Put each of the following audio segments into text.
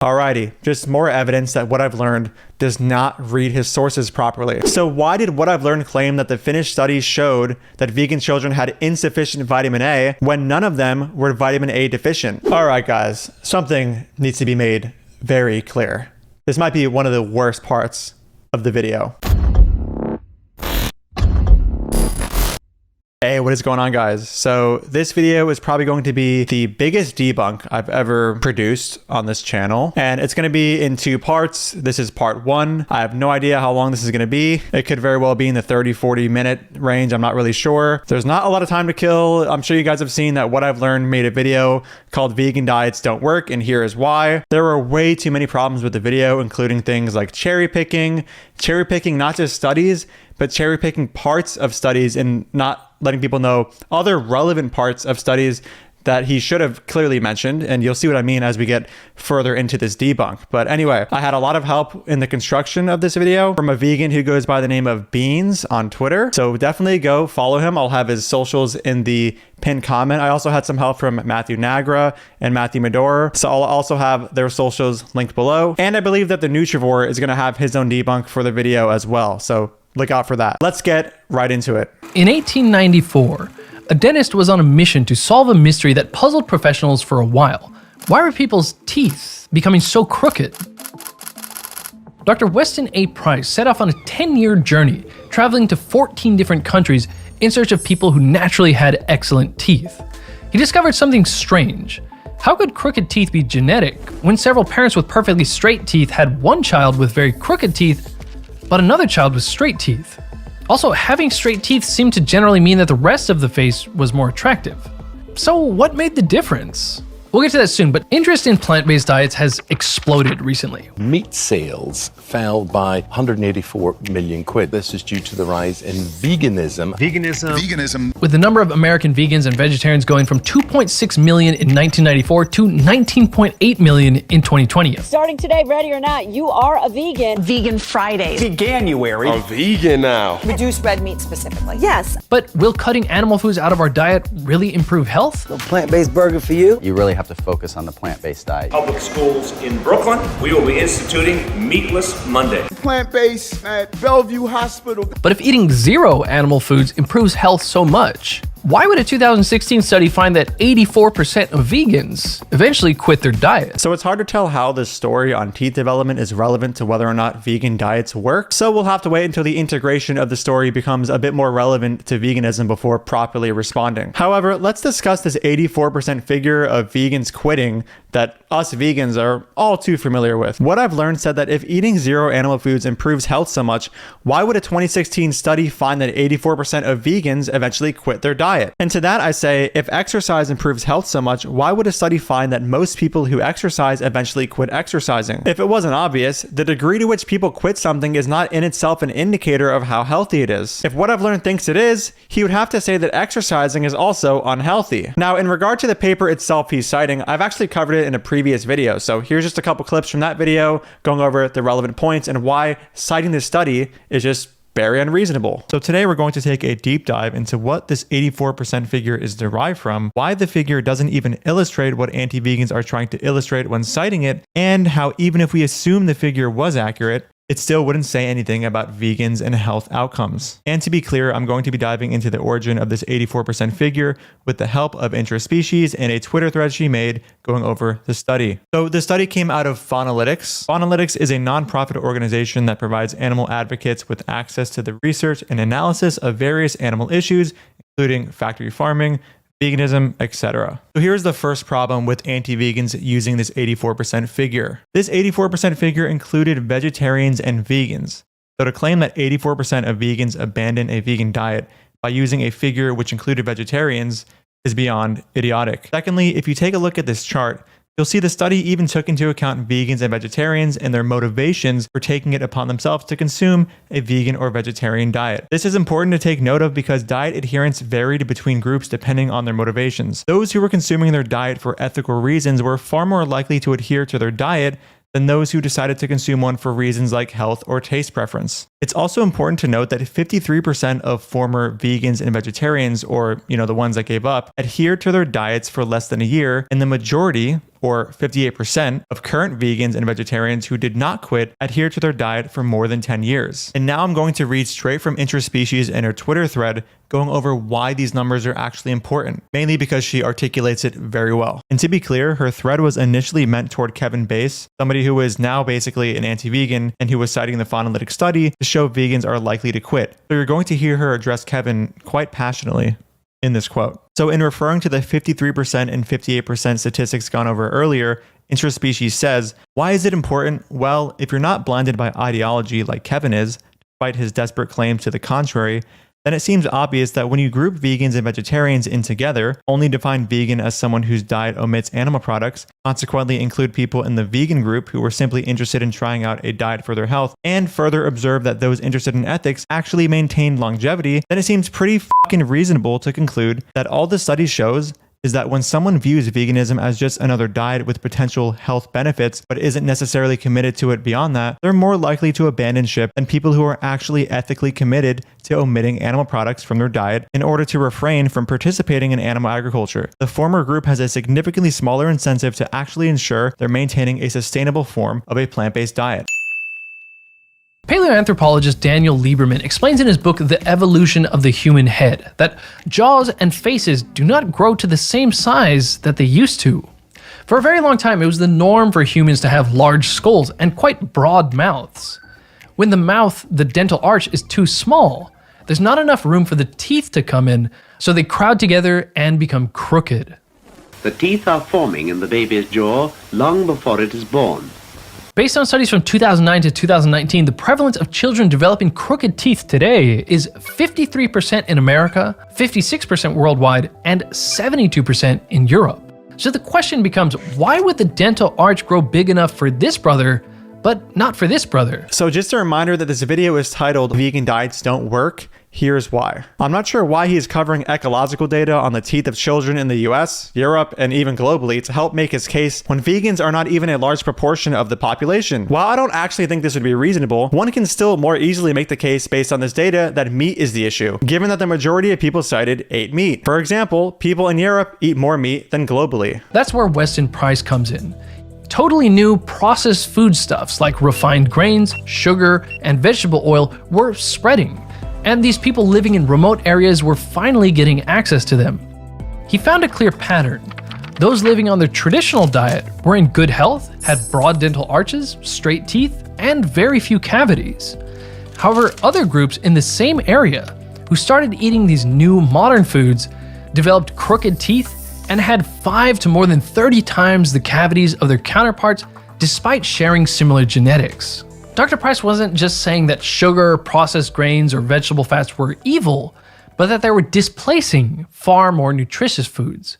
Alrighty, just more evidence that What I've Learned does not read his sources properly. So why did What I've Learned claim that the Finnish studies showed that vegan children had insufficient vitamin A when none of them were vitamin A deficient? Alright guys, something needs to be made very clear. This might be one of the worst parts of the video. Hey, what is going on guys? So this video is probably going to be the biggest debunk I've ever produced on this channel. And it's going to be in two parts. This is part one. I have no idea how long this is going to be. It could very well be in the 30-40 minute range. I'm not really sure. There's not a lot of time to kill. I'm sure you guys have seen that What I've Learned made a video called Vegan Diets Don't Work, and here is why. There were way too many problems with the video, including things like cherry picking not just studies, but cherry picking parts of studies and not letting people know other relevant parts of studies that he should have clearly mentioned. And you'll see what I mean as we get further into this debunk. But anyway, I had a lot of help in the construction of this video from a vegan who goes by the name of Beans on Twitter. So definitely go follow him. I'll have his socials in the pinned comment. I also had some help from Matthew Nagra and Matthew Medor. So I'll also have their socials linked below. And I believe that the Nutrivore is going to have his own debunk for the video as well. So look out for that. Let's get right into it. In 1894, a dentist was on a mission to solve a mystery that puzzled professionals for a while. Why were people's teeth becoming so crooked? Dr. Weston A. Price set off on a 10-year journey, traveling to 14 different countries in search of people who naturally had excellent teeth. He discovered something strange. How could crooked teeth be genetic when several parents with perfectly straight teeth had one child with very crooked teeth, but another child with straight teeth? Also, having straight teeth seemed to generally mean that the rest of the face was more attractive. So what made the difference? We'll get to that soon, but interest in plant-based diets has exploded recently. Meat sales fell by 184 million quid. This is due to the rise in veganism. Veganism. With the number of American vegans and vegetarians going from 2.6 million in 1994 to 19.8 million in 2020. Starting today, ready or not, you are a vegan. Vegan Fridays. Veganuary. I'm vegan now. Reduce red meat specifically. Yes. But will cutting animal foods out of our diet really improve health? A plant-based burger for you. You really have to focus on the plant-based diet. Public schools in Brooklyn, we will be instituting Meatless Monday. Plant-based at Bellevue Hospital. But if eating zero animal foods improves health so much, why would a 2016 study find that 84% of vegans eventually quit their diet? So it's hard to tell how this story on teeth development is relevant to whether or not vegan diets work. So we'll have to wait until the integration of the story becomes a bit more relevant to veganism before properly responding. However, let's discuss this 84% figure of vegans quitting that us vegans are all too familiar with. What I've Learned said that if eating zero animal foods improves health so much, why would a 2016 study find that 84% of vegans eventually quit their diet? And to that I say, if exercise improves health so much, why would a study find that most people who exercise eventually quit exercising? If it wasn't obvious, the degree to which people quit something is not in itself an indicator of how healthy it is. If What I've Learned thinks it is, he would have to say that exercising is also unhealthy. Now, in regard to the paper itself he's citing, I've actually covered it in a previous video, so here's just a couple clips from that video going over the relevant points and why citing this study is just very unreasonable. So today we're going to take a deep dive into what this 84% figure is derived from, why the figure doesn't even illustrate what anti-vegans are trying to illustrate when citing it, and how even if we assume the figure was accurate, it still wouldn't say anything about vegans and health outcomes. And to be clear, I'm going to be diving into the origin of this 84% figure with the help of Interspecies and a Twitter thread she made going over the study. So the study came out of Faunalytics. Faunalytics is a nonprofit organization that provides animal advocates with access to the research and analysis of various animal issues, including factory farming, veganism, etc. So here's the first problem with anti-vegans using this 84% figure. This 84% figure included vegetarians and vegans. So to claim that 84% of vegans abandon a vegan diet by using a figure which included vegetarians is beyond idiotic. Secondly, if you take a look at this chart, you'll see the study even took into account vegans and vegetarians and their motivations for taking it upon themselves to consume a vegan or vegetarian diet. This is important to take note of because diet adherence varied between groups depending on their motivations. Those who were consuming their diet for ethical reasons were far more likely to adhere to their diet than those who decided to consume one for reasons like health or taste preference. It's also important to note that 53% of former vegans and vegetarians, or the ones that gave up, adhered to their diets for less than a year, and the majority, or 58% of current vegans and vegetarians who did not quit adhere to their diet for more than 10 years. And now I'm going to read straight from Interspecies in her Twitter thread, going over why these numbers are actually important, mainly because she articulates it very well. And to be clear, her thread was initially meant toward Kevin Bass, somebody who is now basically an anti-vegan and who was citing the Phonolytic study to show vegans are likely to quit. So you're going to hear her address Kevin quite passionately in this quote. So in referring to the 53% and 58% statistics gone over earlier, Interspecies says, why is it important? Well, if you're not blinded by ideology like Kevin is, despite his desperate claims to the contrary, then it seems obvious that when you group vegans and vegetarians in together, only define vegan as someone whose diet omits animal products, consequently include people in the vegan group who were simply interested in trying out a diet for their health, and further observe that those interested in ethics actually maintain longevity, then it seems pretty fucking reasonable to conclude that all the study shows is that when someone views veganism as just another diet with potential health benefits, but isn't necessarily committed to it beyond that, they're more likely to abandon ship than people who are actually ethically committed to omitting animal products from their diet in order to refrain from participating in animal agriculture. The former group has a significantly smaller incentive to actually ensure they're maintaining a sustainable form of a plant-based diet. Paleoanthropologist Daniel Lieberman explains in his book The Evolution of the Human Head that jaws and faces do not grow to the same size that they used to. For a very long time, it was the norm for humans to have large skulls and quite broad mouths. When the mouth, the dental arch, is too small, there's not enough room for the teeth to come in, so they crowd together and become crooked. The teeth are forming in the baby's jaw long before it is born. Based on studies from 2009 to 2019, the prevalence of children developing crooked teeth today is 53% in America, 56% worldwide, and 72% in Europe. So the question becomes, why would the dental arch grow big enough for this brother, but not for this brother? So just a reminder that this video is titled Vegan Diets Don't Work. Here's why. I'm not sure why he is covering ecological data on the teeth of children in the US, Europe, and even globally to help make his case when vegans are not even a large proportion of the population. While I don't actually think this would be reasonable, one can still more easily make the case based on this data that meat is the issue, given that the majority of people cited ate meat. For example, people in Europe eat more meat than globally. That's where Weston Price comes in. Totally new processed foodstuffs like refined grains, sugar, and vegetable oil were spreading, and these people living in remote areas were finally getting access to them. He found a clear pattern. Those living on their traditional diet were in good health, had broad dental arches, straight teeth, and very few cavities. However, other groups in the same area who started eating these new modern foods developed crooked teeth and had 5 to more than 30 times the cavities of their counterparts despite sharing similar genetics. Dr. Price wasn't just saying that sugar, processed grains, or vegetable fats were evil, but that they were displacing far more nutritious foods.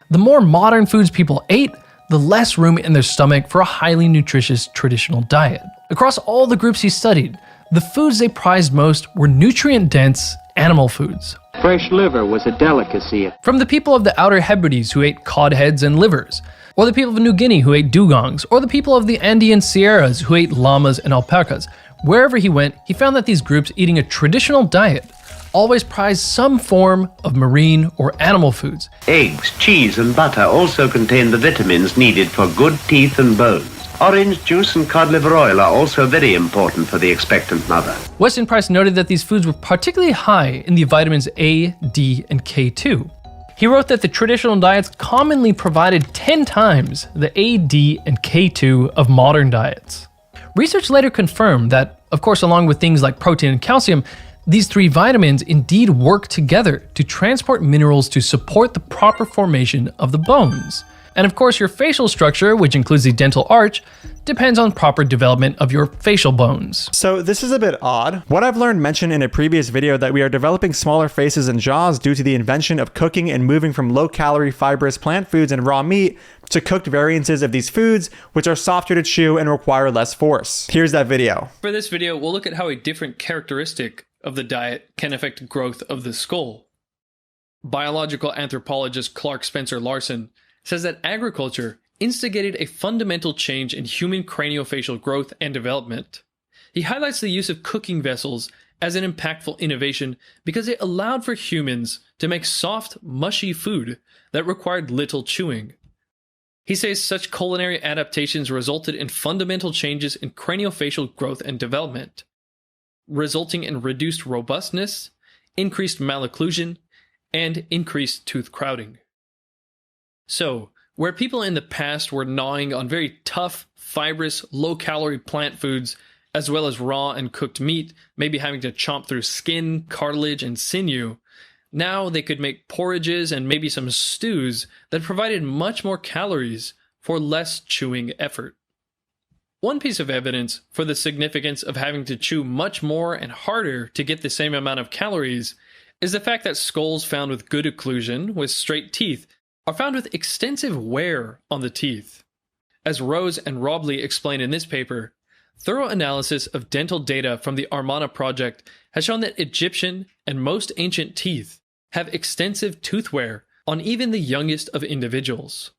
The more modern foods people ate, the less room in their stomach for a highly nutritious traditional diet. Across all the groups he studied, the foods they prized most were nutrient-dense animal foods. Fresh liver was a delicacy. From the people of the Outer Hebrides who ate cod heads and livers, or the people of New Guinea who ate dugongs, or the people of the Andean Sierras who ate llamas and alpacas. Wherever he went, he found that these groups eating a traditional diet always prized some form of marine or animal foods. Eggs, cheese, and butter also contain the vitamins needed for good teeth and bones. Orange juice and cod liver oil are also very important for the expectant mother. Weston Price noted that these foods were particularly high in the vitamins A, D, and K2. He wrote that the traditional diets commonly provided 10 times the A, D, and K2 of modern diets. Research later confirmed that, of course, along with things like protein and calcium, these 3 vitamins indeed work together to transport minerals to support the proper formation of the bones. And of course, your facial structure, which includes the dental arch, depends on proper development of your facial bones. So this is a bit odd. What I've learned mentioned in a previous video that we are developing smaller faces and jaws due to the invention of cooking and moving from low-calorie fibrous plant foods and raw meat to cooked variances of these foods, which are softer to chew and require less force. Here's that video. For this video, we'll look at how a different characteristic of the diet can affect growth of the skull. Biological anthropologist Clark Spencer Larson says that agriculture instigated a fundamental change in human craniofacial growth and development. He highlights the use of cooking vessels as an impactful innovation because it allowed for humans to make soft, mushy food that required little chewing. He says such culinary adaptations resulted in fundamental changes in craniofacial growth and development, resulting in reduced robustness, increased malocclusion, and increased tooth crowding. So, where people in the past were gnawing on very tough, fibrous, low-calorie plant foods, as well as raw and cooked meat, maybe having to chomp through skin, cartilage, and sinew, now they could make porridges and maybe some stews that provided much more calories for less chewing effort. One piece of evidence for the significance of having to chew much more and harder to get the same amount of calories is the fact that skulls found with good occlusion, with straight teeth, are found with extensive wear on the teeth. As Rose and Robley explain in this paper, thorough analysis of dental data from the Armana project has shown that Egyptian and most ancient teeth have extensive tooth wear on even the youngest of individuals.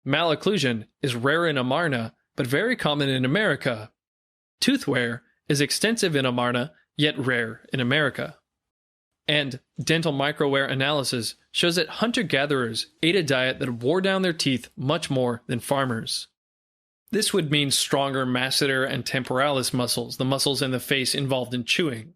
Malocclusion is rare in Amarna, but very common in America. Tooth wear is extensive in Amarna, yet rare in America. And dental microwear analysis shows that hunter-gatherers ate a diet that wore down their teeth much more than farmers. This would mean stronger masseter and temporalis muscles, the muscles in the face involved in chewing.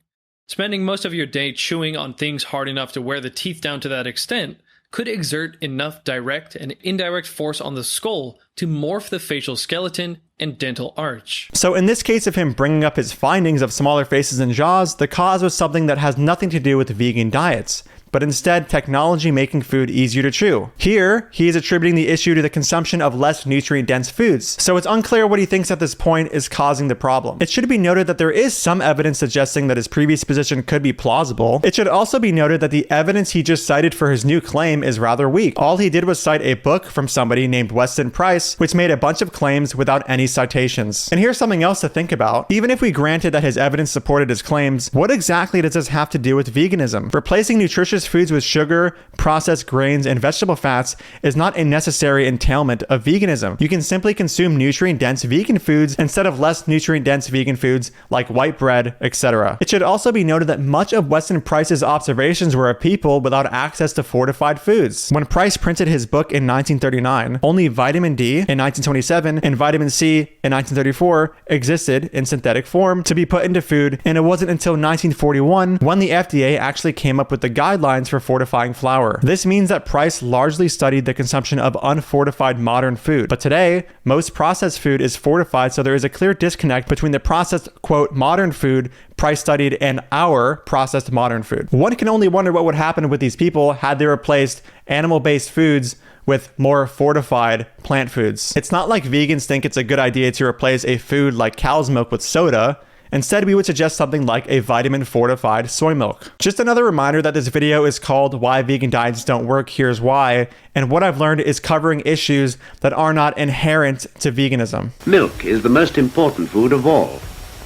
Spending most of your day chewing on things hard enough to wear the teeth down to that extent could exert enough direct and indirect force on the skull to morph the facial skeleton and dental arch. So in this case of him bringing up his findings of smaller faces and jaws, the cause was something that has nothing to do with vegan diets, but instead technology making food easier to chew. Here, he is attributing the issue to the consumption of less nutrient-dense foods, so it's unclear what he thinks at this point is causing the problem. It should be noted that there is some evidence suggesting that his previous position could be plausible. It should also be noted that the evidence he just cited for his new claim is rather weak. All he did was cite a book from somebody named Weston Price, which made a bunch of claims without any citations. And here's something else to think about. Even if we granted that his evidence supported his claims, what exactly does this have to do with veganism? Replacing nutritious foods with sugar, processed grains, and vegetable fats is not a necessary entailment of veganism. You can simply consume nutrient-dense vegan foods instead of less nutrient-dense vegan foods like white bread, etc. It should also be noted that much of Weston Price's observations were of people without access to fortified foods. When Price printed his book in 1939, only vitamin D in 1927 and vitamin C in 1934 existed in synthetic form to be put into food, and it wasn't until 1941 when the FDA actually came up with the guidelines for fortifying flour. This means that Price largely studied the consumption of unfortified modern food, but today most processed food is fortified, so there is a clear disconnect between the processed quote modern food Price studied and our processed modern food. One can only wonder what would happen with these people had they replaced animal-based foods with more fortified plant foods. It's not like vegans think it's a good idea to replace a food like cow's milk with soda. Instead, we would suggest something like a vitamin-fortified soy milk. Just another reminder that this video is called Why Vegan Diets Don't Work, Here's Why, and what I've learned is covering issues that are not inherent to veganism. Milk is the most important food of all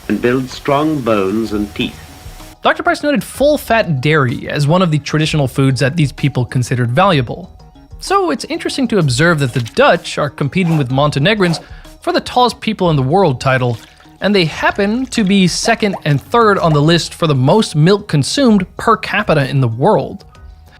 and builds strong bones and teeth. Dr. Price noted full-fat dairy as one of the traditional foods that these people considered valuable. So it's interesting to observe that the Dutch are competing with Montenegrins for the tallest people in the world title, and they happen to be second and third on the list for the most milk consumed per capita in the world.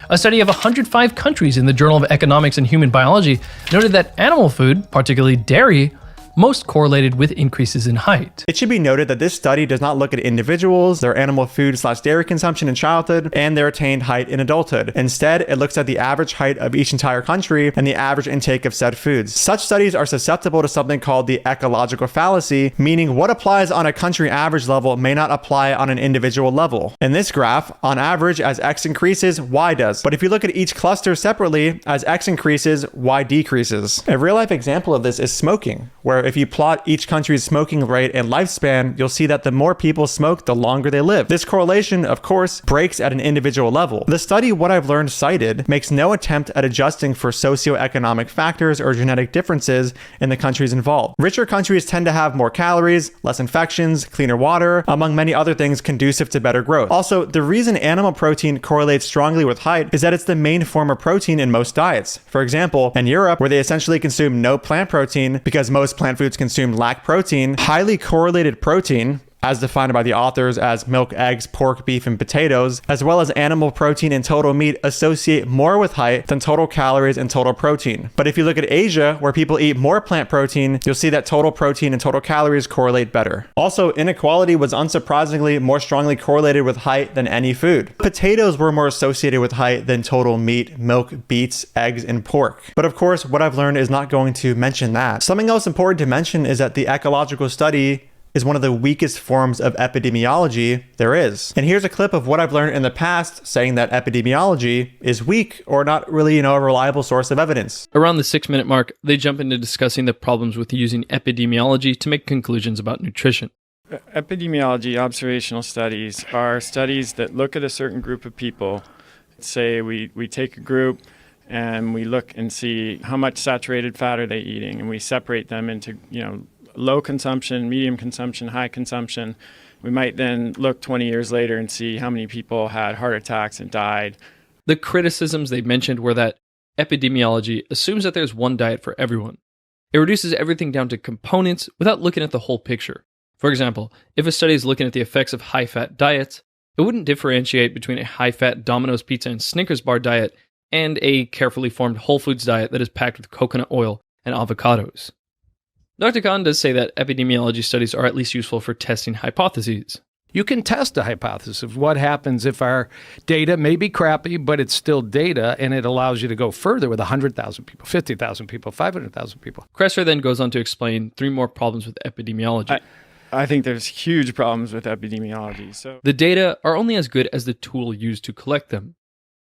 A study of 105 countries in the Journal of Economics and Human Biology noted that animal food, particularly dairy, most correlated with increases in height. It should be noted that this study does not look at individuals, their animal food/dairy consumption in childhood, and their attained height in adulthood. Instead, it looks at the average height of each entire country and the average intake of said foods. Such studies are susceptible to something called the ecological fallacy, meaning what applies on a country average level may not apply on an individual level. In this graph, on average, as X increases, Y does. But if you look at each cluster separately, as X increases, Y decreases. A real-life example of this is smoking, where if you plot each country's smoking rate and lifespan, you'll see that the more people smoke, the longer they live. This correlation, of course, breaks at an individual level. The study What I've Learned cited makes no attempt at adjusting for socioeconomic factors or genetic differences in the countries involved. Richer countries tend to have more calories, less infections, cleaner water, among many other things conducive to better growth. Also, the reason animal protein correlates strongly with height is that it's the main form of protein in most diets. For example, in Europe, where they essentially consume no plant protein because most plant foods consumed lack protein, highly correlated protein, as defined by the authors as milk, eggs, pork, beef, and potatoes, as well as animal protein and total meat associate more with height than total calories and total protein. But if you look at Asia, where people eat more plant protein, you'll see that total protein and total calories correlate better. Also, inequality was unsurprisingly more strongly correlated with height than any food. Potatoes were more associated with height than total meat, milk, beets, eggs, and pork. But of course, what I've learned is not going to mention that. Something else important to mention is that the ecological study is one of the weakest forms of epidemiology there is. And here's a clip of what I've learned in the past saying that epidemiology is weak or not really, a reliable source of evidence. Around the 6-minute mark, they jump into discussing the problems with using epidemiology to make conclusions about nutrition. Epidemiology, observational studies, are studies that look at a certain group of people. Say we take a group and we look and see how much saturated fat are they eating, and we separate them into, low consumption, medium consumption, high consumption. We might then look 20 years later and see how many people had heart attacks and died. The criticisms they mentioned were that epidemiology assumes that there's one diet for everyone. It reduces everything down to components without looking at the whole picture. For example, if a study is looking at the effects of high-fat diets, it wouldn't differentiate between a high-fat Domino's pizza and Snickers bar diet and a carefully formed whole foods diet that is packed with coconut oil and avocados. Dr. Khan does say that epidemiology studies are at least useful for testing hypotheses. You can test a hypothesis of what happens if our data may be crappy, but it's still data, and it allows you to go further with 100,000 people, 50,000 people, 500,000 people. Kresser then goes on to explain 3 more problems with epidemiology. I think there's huge problems with epidemiology. So the data are only as good as the tool used to collect them.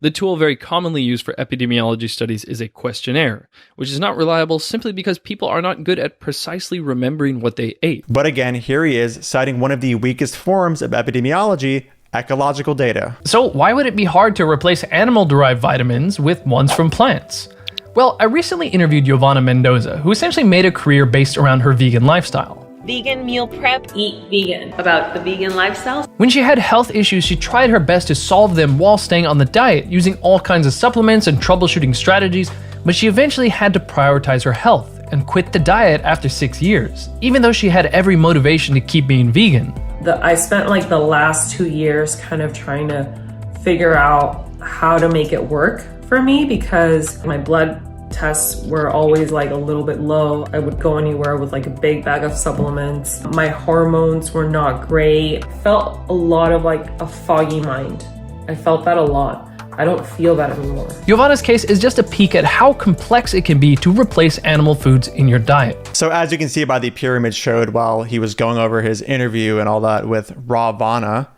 The tool very commonly used for epidemiology studies is a questionnaire, which is not reliable simply because people are not good at precisely remembering what they ate. But again, here he is citing one of the weakest forms of epidemiology, ecological data. So why would it be hard to replace animal-derived vitamins with ones from plants? Well, I recently interviewed Giovanna Mendoza, who essentially made a career based around her vegan lifestyle. Vegan meal prep, eat vegan. About the vegan lifestyle. When she had health issues, she tried her best to solve them while staying on the diet, using all kinds of supplements and troubleshooting strategies, but she eventually had to prioritize her health and quit the diet after 6 years, even though she had every motivation to keep being vegan. I spent the last 2 years kind of trying to figure out how to make it work for me, because my blood tests were always a little bit low. I would go anywhere with a big bag of supplements. My hormones were not great. I felt a lot of a foggy mind. I felt that a lot. I don't feel that anymore. Giovanna's case is just a peek at how complex it can be to replace animal foods in your diet. So as you can see by the pyramid showed while he was going over his interview and all that with Ravana,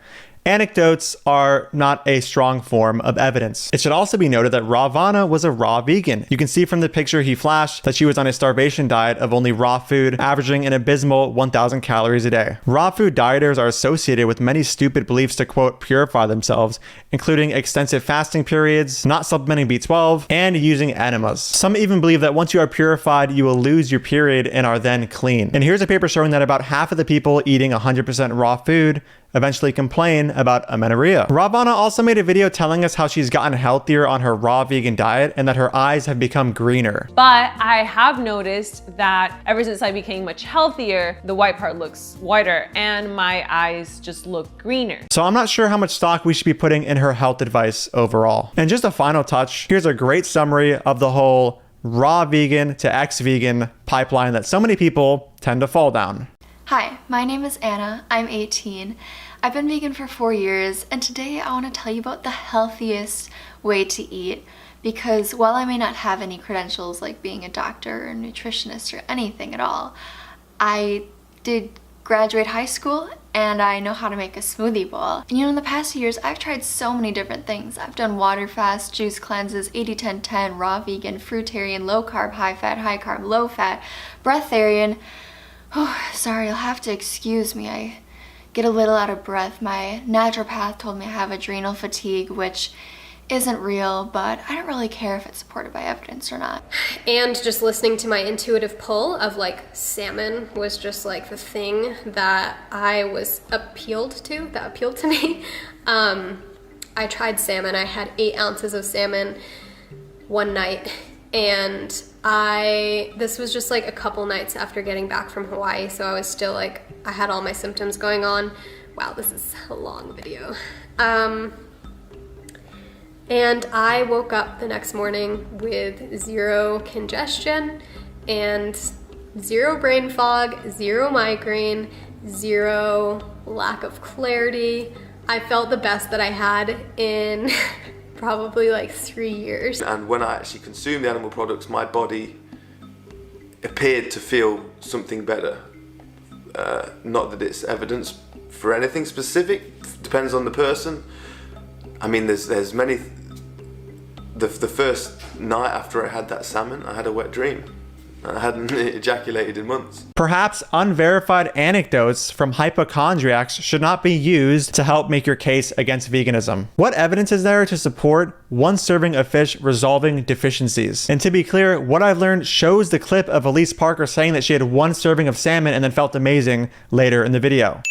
anecdotes are not a strong form of evidence. It should also be noted that Ravana was a raw vegan. You can see from the picture he flashed that she was on a starvation diet of only raw food, averaging an abysmal 1,000 calories a day. Raw food dieters are associated with many stupid beliefs to, quote, purify themselves, including extensive fasting periods, not supplementing B12, and using enemas. Some even believe that once you are purified, you will lose your period and are then clean. And here's a paper showing that about half of the people eating 100% raw food eventually complain about amenorrhea. Ravana also made a video telling us how she's gotten healthier on her raw vegan diet and that her eyes have become greener. But I have noticed that ever since I became much healthier, the white part looks whiter and my eyes just look greener. So I'm not sure how much stock we should be putting in her health advice overall. And just a final touch, here's a great summary of the whole raw vegan to ex-vegan pipeline that so many people tend to fall down. Hi, my name is Anna. I'm 18. I've been vegan for 4 years, and today I want to tell you about the healthiest way to eat, because while I may not have any credentials like being a doctor or a nutritionist or anything at all, I did graduate high school and I know how to make a smoothie bowl. And in the past few years, I've tried so many different things. I've done water fast, juice cleanses, 80-10-10, raw vegan, fruitarian, low carb, high fat, high carb, low fat, breatharian. Oh, sorry, you'll have to excuse me. I get a little out of breath. My naturopath told me I have adrenal fatigue, which isn't real, but I don't really care if it's supported by evidence or not. And just listening to my intuitive pull of salmon was just the thing that I was appealed to me. I tried salmon. I had 8 ounces of salmon one night, and This was just like a couple nights after getting back from Hawaii, so I was still like, I had all my symptoms going on. Wow, this is a long video. And I woke up the next morning with 0 congestion and 0 brain fog, 0 migraine, 0 lack of clarity. I felt the best that I had in probably like 3 years. And when I actually consumed the animal products, my body appeared to feel something better. Not that it's evidence for anything specific, depends on the person. I mean, there's many. The first night after I had that salmon, I had a wet dream. I hadn't ejaculated in months. Perhaps unverified anecdotes from hypochondriacs should not be used to help make your case against veganism. What evidence is there to support one serving of fish resolving deficiencies? And to be clear, what I've learned shows the clip of Elise Parker saying that she had 1 serving of salmon and then felt amazing later in the video.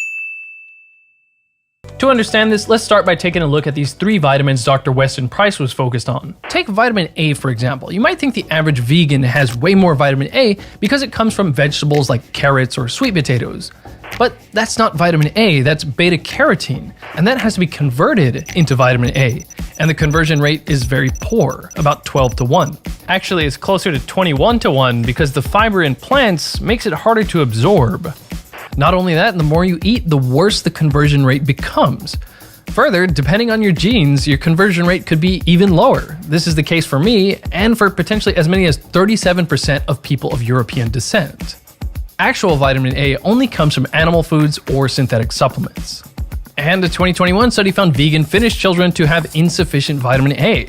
To understand this, let's start by taking a look at these 3 vitamins Dr. Weston Price was focused on. Take vitamin A, for example. You might think the average vegan has way more vitamin A because it comes from vegetables like carrots or sweet potatoes. But that's not vitamin A, that's beta carotene, and that has to be converted into vitamin A. And the conversion rate is very poor, about 12:1. Actually, it's closer to 21:1 because the fiber in plants makes it harder to absorb. Not only that, the more you eat, the worse the conversion rate becomes. Further, depending on your genes, your conversion rate could be even lower. This is the case for me, and for potentially as many as 37% of people of European descent. Actual vitamin A only comes from animal foods or synthetic supplements. And a 2021 study found vegan Finnish children to have insufficient vitamin A.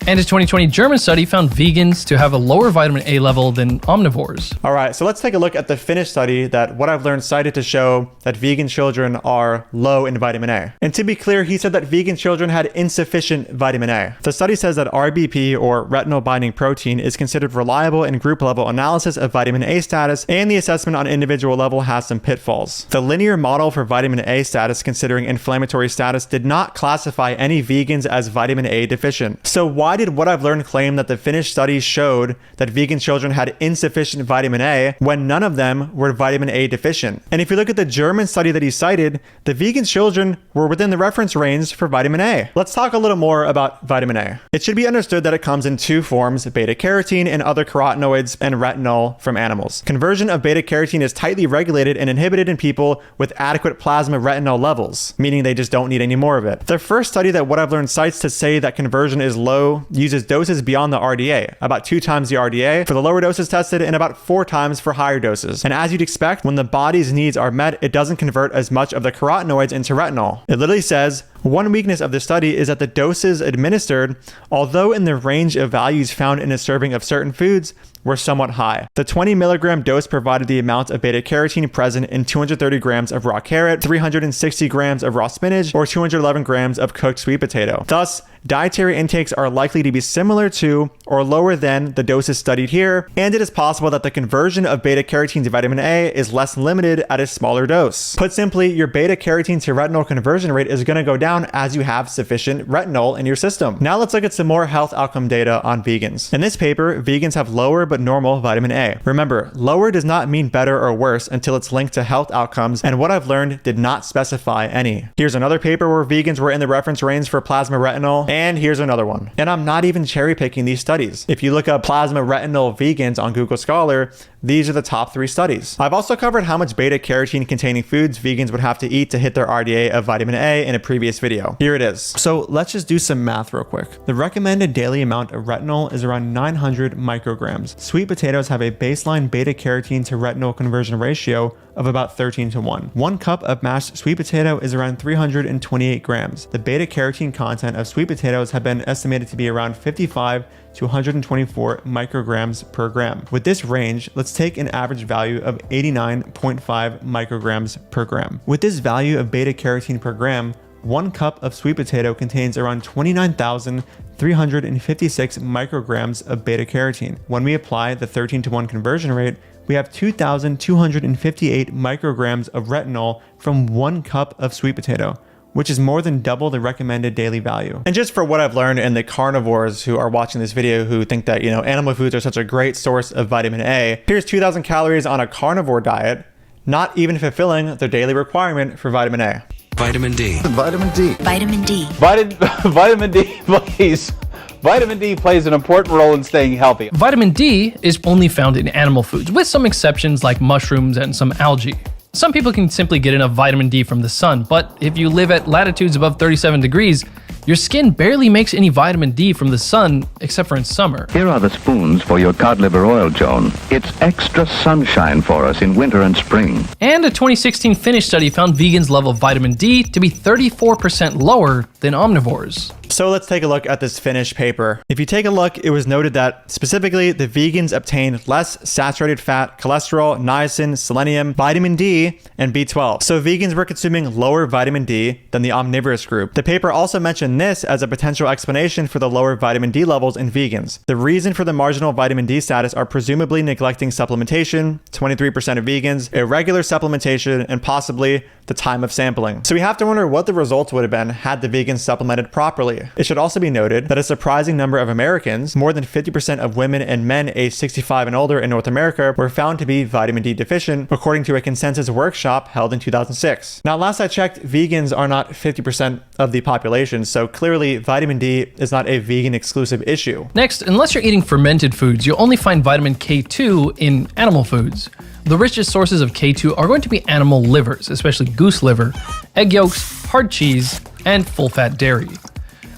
And a 2020 German study found vegans to have a lower vitamin A level than omnivores. All right, so let's take a look at the Finnish study that What I've Learned cited to show that vegan children are low in vitamin A. And to be clear, he said that vegan children had insufficient vitamin A. The study says that RBP, or retinol binding protein, is considered reliable in group level analysis of vitamin A status, and the assessment on individual level has some pitfalls. The linear model for vitamin A status, considering inflammatory status, did not classify any vegans as vitamin A deficient. So why did What I've Learned claim that the Finnish study showed that vegan children had insufficient vitamin A when none of them were vitamin A deficient? And if you look at the German study that he cited, the vegan children were within the reference range for vitamin A. Let's talk a little more about vitamin A. It should be understood that it comes in 2 forms, beta carotene and other carotenoids, and retinol from animals. Conversion of beta carotene is tightly regulated and inhibited in people with adequate plasma retinol levels, meaning they just don't need any more of it. The first study that What I've Learned cites to say that conversion is low uses doses beyond the RDA, about 2 times the RDA for the lower doses tested and about 4 times for higher doses. And as you'd expect, when the body's needs are met, it doesn't convert as much of the carotenoids into retinol. It literally says, one weakness of this study is that the doses administered, although in the range of values found in a serving of certain foods, were somewhat high. The 20 milligram dose provided the amount of beta carotene present in 230 grams of raw carrot, 360 grams of raw spinach, or 211 grams of cooked sweet potato. Thus, dietary intakes are likely to be similar to or lower than the doses studied here, and it is possible that the conversion of beta carotene to vitamin A is less limited at a smaller dose. Put simply, your beta carotene to retinol conversion rate is going to go down as you have sufficient retinol in your system. Now let's look at some more health outcome data on vegans. In this paper, vegans have lower but normal vitamin A. Remember, lower does not mean better or worse until it's linked to health outcomes, and What I've Learned did not specify any. Here's another paper where vegans were in the reference range for plasma retinol, and here's another one. And I'm not even cherry picking these studies. If you look up plasma retinol vegans on Google Scholar, these are the top 3 studies. I've also covered how much beta carotene containing foods vegans would have to eat to hit their RDA of vitamin A in a previous video. Here it is. So let's just do some math real quick. The recommended daily amount of retinol is around 900 micrograms. Sweet potatoes have a baseline beta carotene to retinol conversion ratio of about 13:1. 1 cup of mashed sweet potato is around 328 grams. The beta carotene content of sweet potatoes have been estimated to be around 55 to 124 micrograms per gram. With this range, let's take an average value of 89.5 micrograms per gram. With this value of beta carotene per gram, 1 cup of sweet potato contains around 29,356 micrograms of beta carotene. When we apply the 13:1 conversion rate, we have 2,258 micrograms of retinol from 1 cup of sweet potato. which is more than double the recommended daily value. And just for what I've learned, and the carnivores who are watching this video who think that, animal foods are such a great source of vitamin A, here's 2,000 calories on a carnivore diet, not even fulfilling the daily requirement for vitamin A. Vitamin D. Vitamin D. Vitamin D. Vitamin D plays an important role in staying healthy. Vitamin D is only found in animal foods, with some exceptions like mushrooms and some algae. Some people can simply get enough vitamin D from the sun, but if you live at latitudes above 37 degrees, your skin barely makes any vitamin D from the sun, except for in summer. Here are the spoons for your cod liver oil, Joan. It's extra sunshine for us in winter and spring. And a 2016 Finnish study found vegans' level of vitamin D to be 34% lower than omnivores. So let's take a look at this Finnish paper. If you take a look, it was noted that specifically the vegans obtained less saturated fat, cholesterol, niacin, selenium, vitamin D, and B12. So vegans were consuming lower vitamin D than the omnivorous group. The paper also mentioned this as a potential explanation for the lower vitamin D levels in vegans. The reason for the marginal vitamin D status are presumably neglecting supplementation, 23% of vegans, irregular supplementation, and possibly the time of sampling. So we have to wonder what the results would have been had the vegans supplemented properly. It should also be noted that a surprising number of Americans, more than 50% of women and men aged 65 and older in North America, were found to be vitamin D deficient, according to a consensus workshop held in 2006. Now, last I checked, vegans are not 50% of the population, so clearly vitamin D is not a vegan exclusive issue. Next, unless you're eating fermented foods, you'll only find vitamin K2 in animal foods. The richest sources of K2 are going to be animal livers, especially goose liver, egg yolks, hard cheese, and full-fat dairy.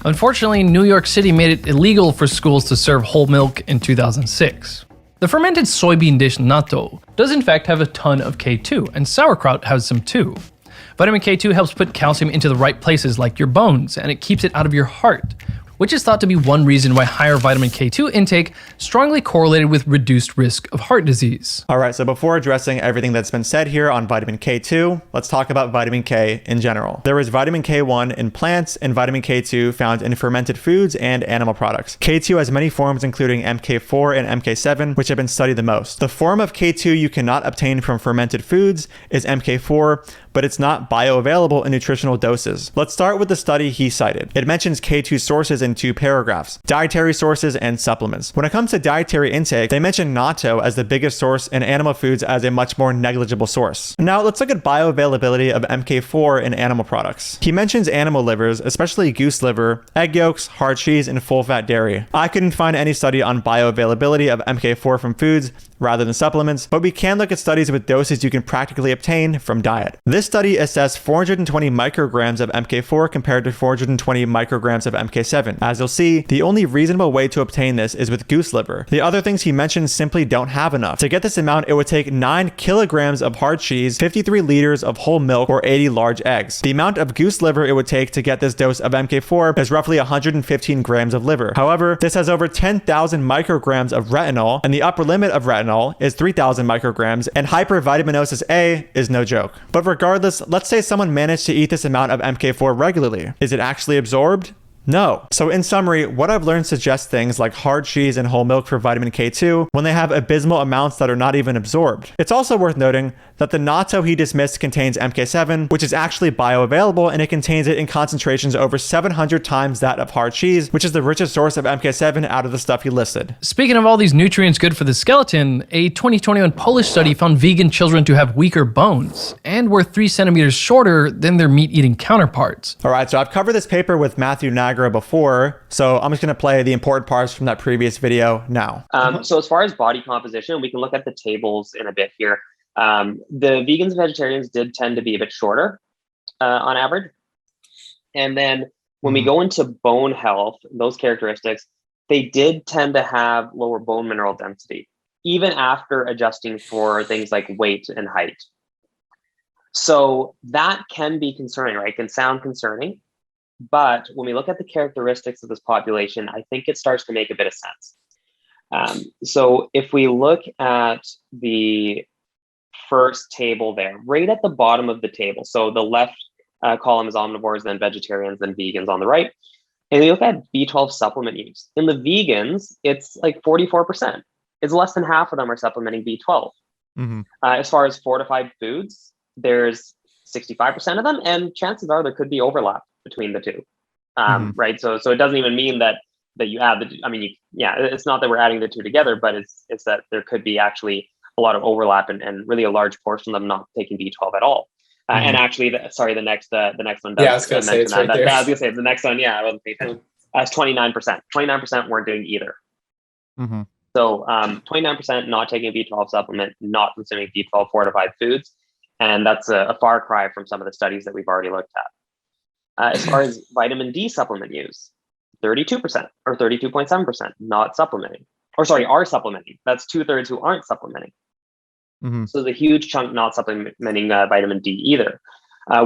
Unfortunately, New York City made it illegal for schools to serve whole milk in 2006. The fermented soybean dish natto does in fact have a ton of K2, and sauerkraut has some too. Vitamin K2 helps put calcium into the right places like your bones, and it keeps it out of your heart, which is thought to be one reason why higher vitamin K2 intake strongly correlated with reduced risk of heart disease. All right, so before addressing everything that's been said here on vitamin K2, let's talk about vitamin K in general. There is vitamin K1 in plants and vitamin K2 found in fermented foods and animal products. K2 has many forms, including MK4 and MK7, which have been studied the most. The form of K2 you cannot obtain from fermented foods is MK4, but it's not bioavailable in nutritional doses. Let's start with the study he cited. It mentions K2 sources in 2 paragraphs: dietary sources and supplements. When it comes to dietary intake, they mention natto as the biggest source and animal foods as a much more negligible source. Now let's look at bioavailability of MK4 in animal products. He mentions animal livers, especially goose liver, egg yolks, hard cheese, and full-fat dairy. I couldn't find any study on bioavailability of MK4 from foods rather than supplements, but we can look at studies with doses you can practically obtain from diet. This study assessed 420 micrograms of MK4 compared to 420 micrograms of MK7. As you'll see, the only reasonable way to obtain this is with goose liver. The other things he mentioned simply don't have enough. To get this amount, it would take 9 kilograms of hard cheese, 53 liters of whole milk, or 80 large eggs. The amount of goose liver it would take to get this dose of MK4 is roughly 115 grams of liver. However, this has over 10,000 micrograms of retinol, and the upper limit of retinol is 3,000 micrograms, and hypervitaminosis A is no joke. But regardless, let's say someone managed to eat this amount of MK4 regularly. Is it actually absorbed? No. So in summary, what I've learned suggests things like hard cheese and whole milk for vitamin K2 when they have abysmal amounts that are not even absorbed. It's also worth noting that the natto he dismissed contains MK7, which is actually bioavailable, and it contains it in concentrations over 700 times that of hard cheese, which is the richest source of MK7 out of the stuff he listed. Speaking of all these nutrients good for the skeleton, a 2021 Polish study found vegan children to have weaker bones and were 3 centimeters shorter than their meat-eating counterparts. All right, so I've covered this paper with Matthew Nagra before, so I'm just going to play the important parts from that previous video now. So as far as body composition, we can look at the tables in a bit here. The vegans and vegetarians did tend to be a bit shorter on average. And then when we go into bone health, those characteristics, they did tend to have lower bone mineral density, even after adjusting for things like weight and height. So that can be concerning, right? It can sound concerning. But when we look at the characteristics of this population, I think it starts to make a bit of sense. So if we look at the first table there, right at the bottom of the table, so the left column is omnivores, then vegetarians, then vegans on the right. And we look at B12 supplement use. In the vegans, it's like 44%. It's less than half of them are supplementing B12. As far as fortified foods, there's 65% of them, and chances are there could be overlap between the two, right? So it doesn't even mean that you add the. I mean, it's not that we're adding the two together, but it's that there could be actually a lot of overlap and really a large portion of them not taking B12 at all. And actually, the next one does. Yeah, I was going to say it's right there. I was going to say the next one. Yeah, I wasn't paying attention. That's 29%. 29% weren't doing either. So 29% not taking a B12 supplement, not consuming B12 fortified foods. And that's a far cry from some of the studies that we've already looked at. As far as vitamin D supplement use, 32% or 32.7% not supplementing. Or sorry, are supplementing. That's 2/3 who aren't supplementing. So there's a huge chunk not supplementing vitamin D either,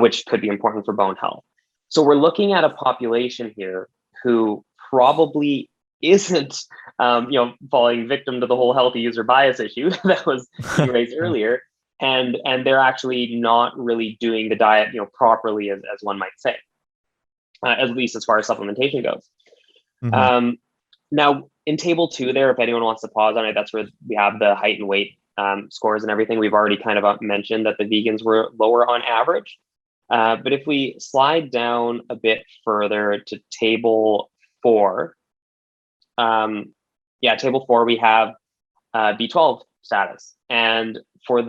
which could be important for bone health. So we're looking at a population here who probably isn't, falling victim to the whole healthy user bias issue that was raised earlier. And they're actually not really doing the diet, properly as one might say, at least as far as supplementation goes. Now in table 2 there, if anyone wants to pause on it, that's where we have the height and weight scores and everything. We've already kind of mentioned that the vegans were lower on average. But if we slide down a bit further to table 4, table 4, we have B12 status. And for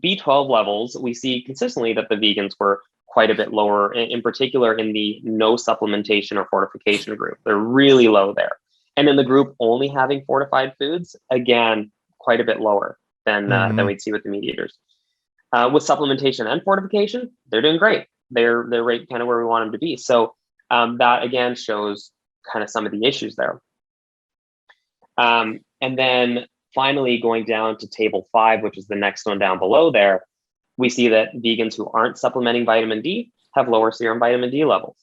B12 levels, we see consistently that the vegans were quite a bit lower, in particular in the no supplementation or fortification group. They're really low there. And in the group only having fortified foods, again, quite a bit lower than we'd see with the meat eaters. With supplementation and fortification, they're doing great. They're right kind of where we want them to be. So that again shows kind of some of the issues there. And then finally, going down to table 5, which is the next one down below there, we see that vegans who aren't supplementing vitamin D have lower serum vitamin D levels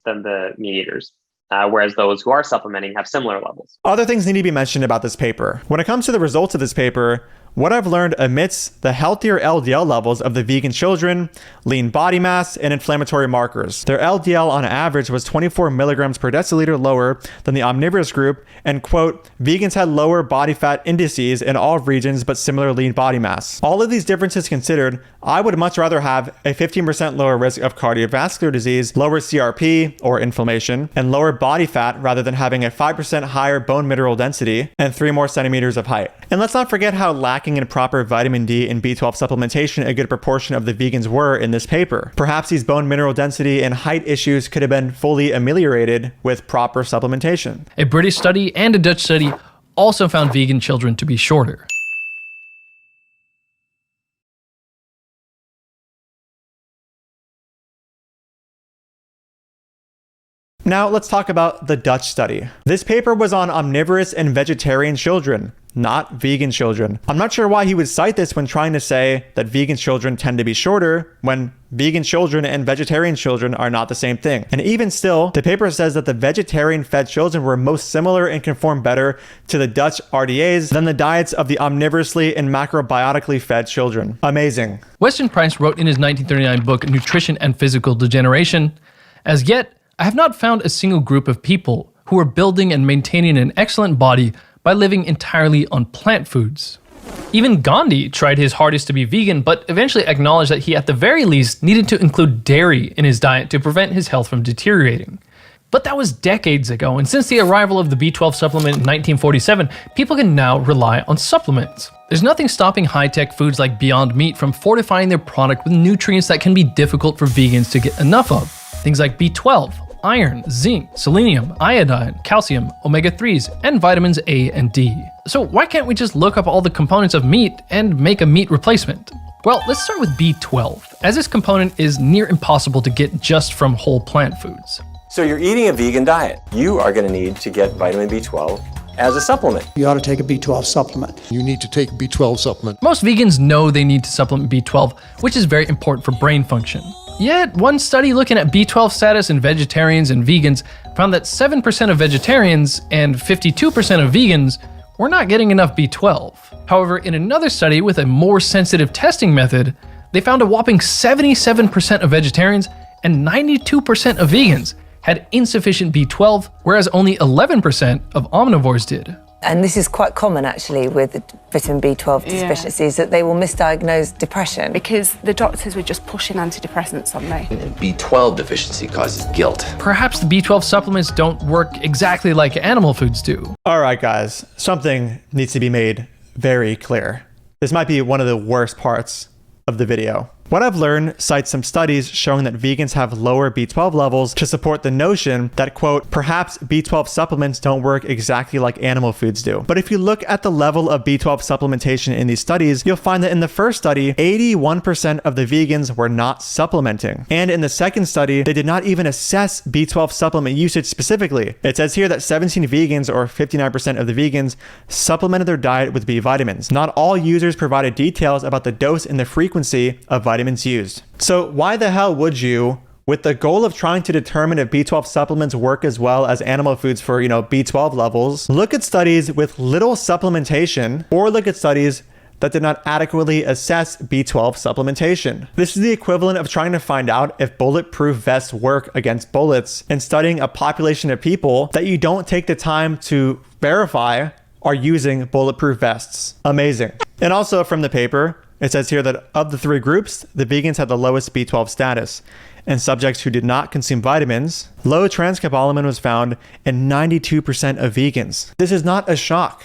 than the meat eaters. Whereas those who are supplementing have similar levels. Other things need to be mentioned about this paper. When it comes to the results of this paper, what I've learned amidst the healthier LDL levels of the vegan children, lean body mass, and inflammatory markers. Their LDL on average was 24 milligrams per deciliter lower than the omnivorous group, and quote, vegans had lower body fat indices in all regions but similar lean body mass. All of these differences considered, I would much rather have a 15% lower risk of cardiovascular disease, lower CRP or inflammation, and lower body fat rather than having a 5% higher bone mineral density and 3 more centimeters of height. And let's not forget how lacking in proper vitamin D and B12 supplementation a good proportion of the vegans were in this paper. Perhaps these bone mineral density and height issues could have been fully ameliorated with proper supplementation. A British study and a Dutch study also found vegan children to be shorter. Now let's talk about the Dutch study. This paper was on omnivorous and vegetarian children, not vegan children. I'm not sure why he would cite this when trying to say that vegan children tend to be shorter when vegan children and vegetarian children are not the same thing. And even still, the paper says that the vegetarian-fed children were most similar and conformed better to the Dutch RDAs than the diets of the omnivorously and macrobiotically fed children. Amazing. Weston Price wrote in his 1939 book, Nutrition and Physical Degeneration, "As yet, I have not found a single group of people who are building and maintaining an excellent body by living entirely on plant foods." Even Gandhi tried his hardest to be vegan, but eventually acknowledged that he at the very least needed to include dairy in his diet to prevent his health from deteriorating. But that was decades ago, and since the arrival of the B12 supplement in 1947, people can now rely on supplements. There's nothing stopping high-tech foods like Beyond Meat from fortifying their product with nutrients that can be difficult for vegans to get enough of. Things like B12, iron, zinc, selenium, iodine, calcium, omega-3s, and vitamins A and D. So why can't we just look up all the components of meat and make a meat replacement? Well, let's start with B12, as this component is near impossible to get just from whole plant foods. So you're eating a vegan diet. You are going to need to get vitamin B12 as a supplement. You ought to take a B12 supplement. You need to take a B12 supplement. Most vegans know they need to supplement B12, which is very important for brain function. Yet, one study looking at B12 status in vegetarians and vegans found that 7% of vegetarians and 52% of vegans were not getting enough B12. However, in another study with a more sensitive testing method, they found a whopping 77% of vegetarians and 92% of vegans had insufficient B12, whereas only 11% of omnivores did. And this is quite common actually with vitamin B12 deficiencies, that they will misdiagnose depression. Because the doctors were just pushing antidepressants on me. B12 deficiency causes guilt. Perhaps the B12 supplements don't work exactly like animal foods do. All right, guys, something needs to be made very clear. This might be one of the worst parts of the video. What I've learned cites some studies showing that vegans have lower B12 levels to support the notion that, quote, perhaps B12 supplements don't work exactly like animal foods do. But if you look at the level of B12 supplementation in these studies, you'll find that in the first study, 81% of the vegans were not supplementing. And in the second study, they did not even assess B12 supplement usage specifically. It says here that 17 vegans, or 59% of the vegans, supplemented their diet with B vitamins. Not all users provided details about the dose and the frequency of vitamins used. So why the hell would you, with the goal of trying to determine if B12 supplements work as well as animal foods for, B12 levels, look at studies with little supplementation, or look at studies that did not adequately assess B12 supplementation? This is the equivalent of trying to find out if bulletproof vests work against bullets and studying a population of people that you don't take the time to verify are using bulletproof vests. Amazing. And also from the paper, it says here that of the three groups, the vegans had the lowest B12 status. And subjects who did not consume vitamins, low transcobalamin was found in 92% of vegans. This is not a shock.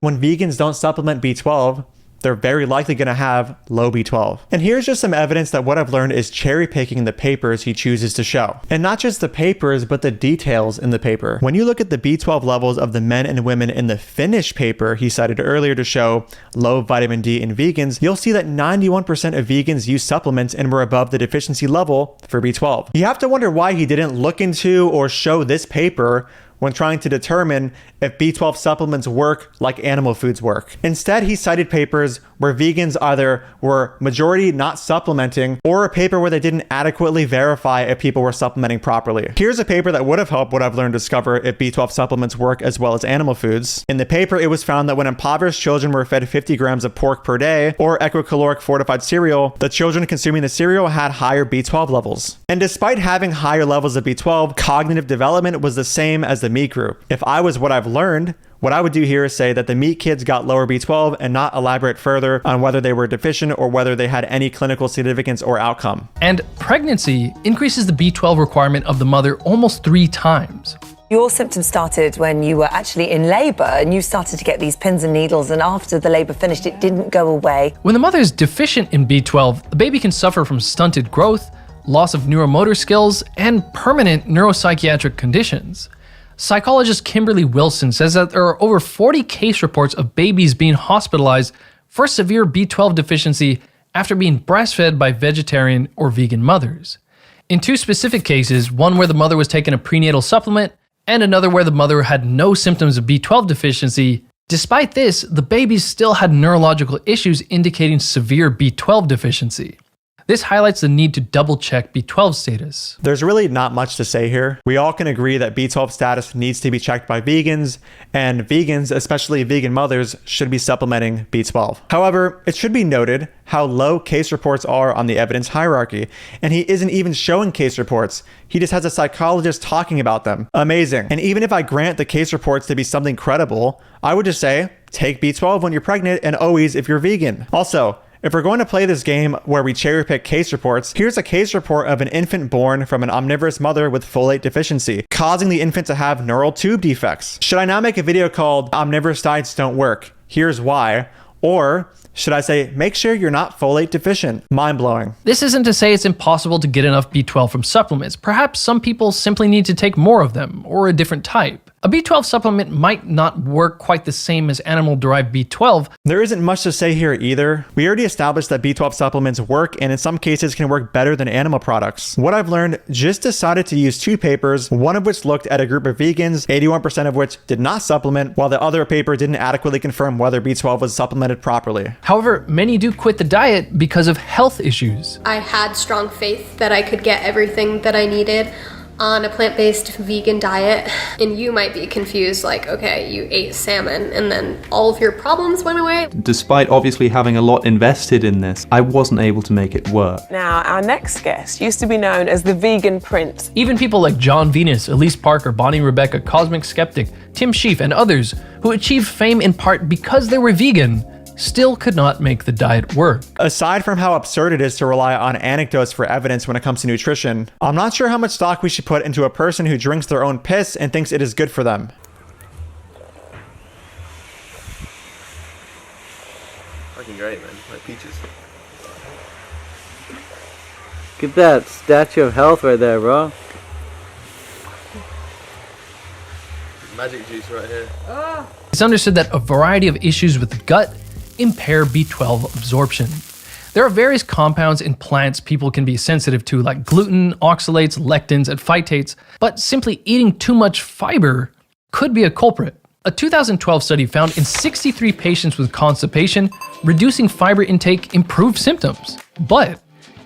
When vegans don't supplement B12, they're very likely going to have low B12. And here's just some evidence that what I've learned is cherry picking the papers he chooses to show. And not just the papers, but the details in the paper. When you look at the B12 levels of the men and women in the Finnish paper he cited earlier to show low vitamin D in vegans, you'll see that 91% of vegans use supplements and were above the deficiency level for B12. You have to wonder why he didn't look into or show this paper when trying to determine if B12 supplements work like animal foods work. Instead, he cited papers where vegans either were majority not supplementing, or a paper where they didn't adequately verify if people were supplementing properly. Here's a paper that would have helped what I've learned discover if B12 supplements work as well as animal foods. In the paper, it was found that when impoverished children were fed 50 grams of pork per day or ecocaloric fortified cereal, the children consuming the cereal had higher B12 levels. And despite having higher levels of B12, cognitive development was the same as the meat group. If I was what I've learned, what I would do here is say that the meat kids got lower B12 and not elaborate further on whether they were deficient or whether they had any clinical significance or outcome. And pregnancy increases the B12 requirement of the mother almost 3 times. Your symptoms started when you were actually in labor and you started to get these pins and needles, and after the labor finished, it didn't go away. When the mother is deficient in B12, the baby can suffer from stunted growth, loss of neuromotor skills, and permanent neuropsychiatric conditions. Psychologist Kimberly Wilson says that there are over 40 case reports of babies being hospitalized for severe B12 deficiency after being breastfed by vegetarian or vegan mothers. In 2 specific cases, one where the mother was taking a prenatal supplement and another where the mother had no symptoms of B12 deficiency, despite this, the babies still had neurological issues indicating severe B12 deficiency. This highlights the need to double-check B12 status. There's really not much to say here. We all can agree that B12 status needs to be checked by vegans, and vegans, especially vegan mothers, should be supplementing B12. However, it should be noted how low case reports are on the evidence hierarchy, and he isn't even showing case reports. He just has a psychologist talking about them. Amazing. And even if I grant the case reports to be something credible, I would just say, take B12 when you're pregnant and always if you're vegan. Also, if we're going to play this game where we cherry pick case reports, here's a case report of an infant born from an omnivorous mother with folate deficiency, causing the infant to have neural tube defects. Should I now make a video called Omnivorous Diets Don't Work? Here's why. Or should I say, make sure you're not folate deficient? Mind-blowing. This isn't to say it's impossible to get enough B12 from supplements. Perhaps some people simply need to take more of them, or a different type. A B12 supplement might not work quite the same as animal-derived B12. There isn't much to say here either. We already established that B12 supplements work and in some cases can work better than animal products. What I've learned, just decided to use 2 papers, one of which looked at a group of vegans, 81% of which did not supplement, while the other paper didn't adequately confirm whether B12 was supplemented properly. However, many do quit the diet because of health issues. I had strong faith that I could get everything that I needed. on a plant-based vegan diet, and you might be confused, like, okay, you ate salmon and then all of your problems went away. Despite obviously having a lot invested in this, I wasn't able to make it work. Now, our next guest used to be known as the vegan prince. Even people like John Venus, Elise Parker, Bonnie Rebecca, Cosmic Skeptic, Tim Sheaf, and others who achieved fame in part because they were vegan still could not make the diet work. Aside from how absurd it is to rely on anecdotes for evidence when it comes to nutrition, I'm not sure how much stock we should put into a person who drinks their own piss and thinks it is good for them. Fucking great, man. Like peaches. Look at that statue of health right there, bro. Magic juice right here. It's understood that a variety of issues with the gut impair B12 absorption. There are various compounds in plants people can be sensitive to, like gluten, oxalates, lectins, and phytates, but simply eating too much fiber could be a culprit. A 2012 study found in 63 patients with constipation, reducing fiber intake improved symptoms. But